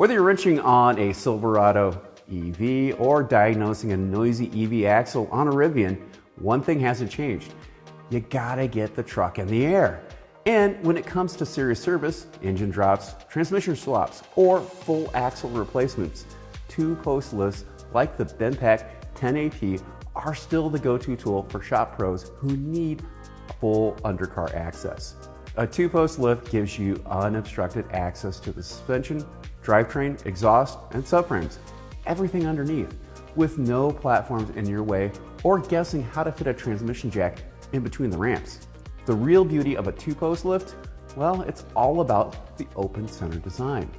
Whether you're wrenching on a Silverado EV or diagnosing a noisy EV axle on a Rivian, one thing hasn't changed. You gotta get the truck in the air. And when it comes to serious service, engine drops, transmission swaps, or full axle replacements, two-post lifts like the BendPak 10AP are still the go-to tool for shop pros who need full undercar access. A two-post lift gives you unobstructed access to the suspension, drivetrain, exhaust, and subframes, everything underneath, with no platforms in your way or guessing how to fit a transmission jack in between the ramps. The real beauty of a two-post lift, well, it's all about the open center design.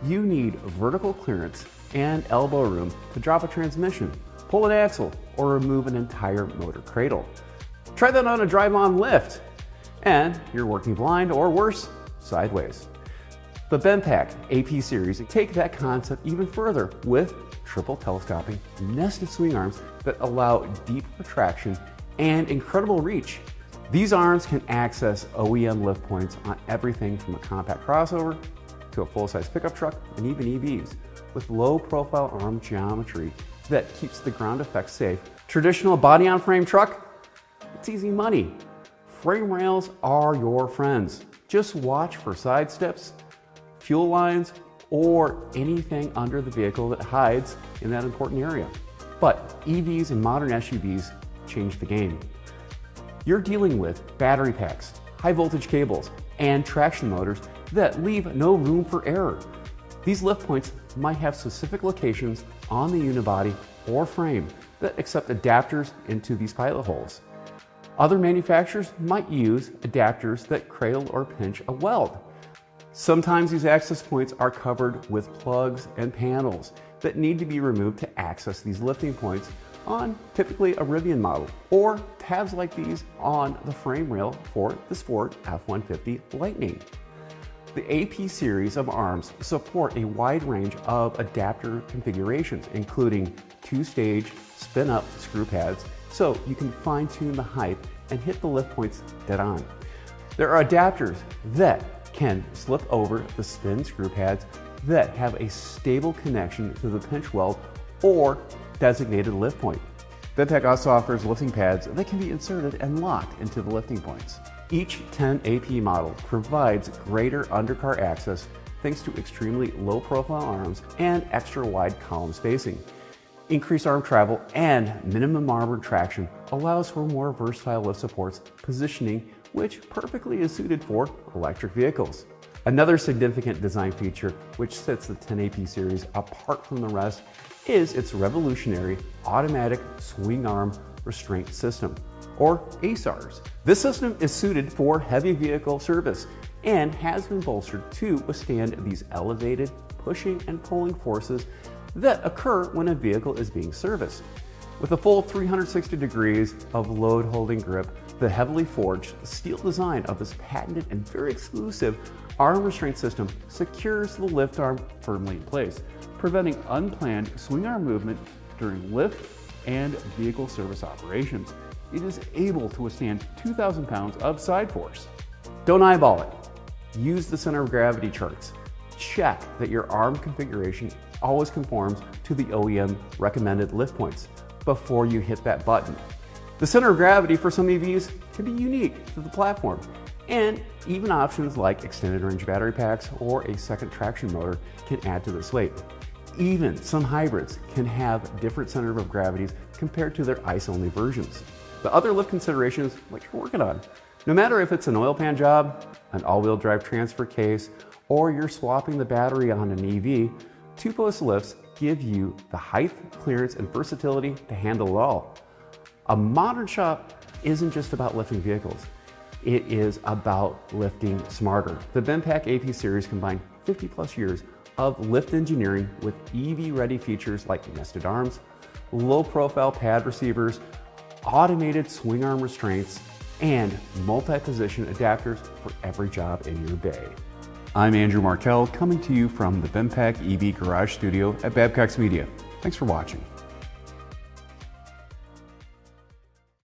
You need vertical clearance and elbow room to drop a transmission, pull an axle, or remove an entire motor cradle. Try that on a drive-on lift, and you're working blind or worse, sideways. The BendPak AP series take that concept even further with triple telescoping nested swing arms that allow deep retraction and incredible reach. These arms can access OEM lift points on everything from a compact crossover to a full-size pickup truck and even EVs, with low-profile arm geometry that keeps the ground effect safe. Traditional body-on-frame truck, it's easy money. Frame rails are your friends. Just watch for side steps, fuel lines, or anything under the vehicle that hides in that important area. But EVs and modern SUVs change the game. You're dealing with battery packs, high voltage cables, and traction motors that leave no room for error. These lift points might have specific locations on the unibody or frame that accept adapters into these pilot holes. Other manufacturers might use adapters that cradle or pinch a weld. Sometimes these access points are covered with plugs and panels that need to be removed to access these lifting points on typically a Rivian model, or tabs like these on the frame rail for this Ford F-150 Lightning. The AP series of arms support a wide range of adapter configurations, including two-stage spin-up screw pads, so you can fine-tune the height and hit the lift points dead on. There are adapters that can slip over the spin screw pads that have a stable connection to the pinch weld or designated lift point. BendPak also offers lifting pads that can be inserted and locked into the lifting points. Each 10 AP model provides greater undercar access thanks to extremely low profile arms and extra wide column spacing. Increased arm travel and minimum arm traction allows for more versatile lift supports positioning, which perfectly is suited for electric vehicles. Another significant design feature which sets the 10AP series apart from the rest is its revolutionary automatic swing arm restraint system, or ASARS. This system is suited for heavy vehicle service and has been bolstered to withstand these elevated pushing and pulling forces that occur when a vehicle is being serviced. With a full 360 degrees of load holding grip, the heavily forged steel design of this patented and very exclusive arm restraint system secures the lift arm firmly in place, preventing unplanned swing arm movement during lift and vehicle service operations. It is able to withstand 2,000 pounds of side force. Don't eyeball it. Use the center of gravity charts. Check that your arm configuration always conforms to the OEM recommended lift points before you hit that button. The center of gravity for some EVs can be unique to the platform, and even options like extended range battery packs or a second traction motor can add to this weight. Even some hybrids can have different center of gravities compared to their ICE-only versions. The other lift considerations what you're working on. No matter if it's an oil pan job, an all-wheel drive transfer case, or you're swapping the battery on an EV, two-post lifts give you the height, clearance, and versatility to handle it all. A modern shop isn't just about lifting vehicles. It is about lifting smarter. The BendPak AP series combine 50+ years of lift engineering with EV-ready features like nested arms, low-profile pad receivers, automated swing arm restraints, and multi-position adapters for every job in your bay. I'm Andrew Markell, coming to you from the BendPak EV Garage Studio at Babcock's Media. Thanks for watching.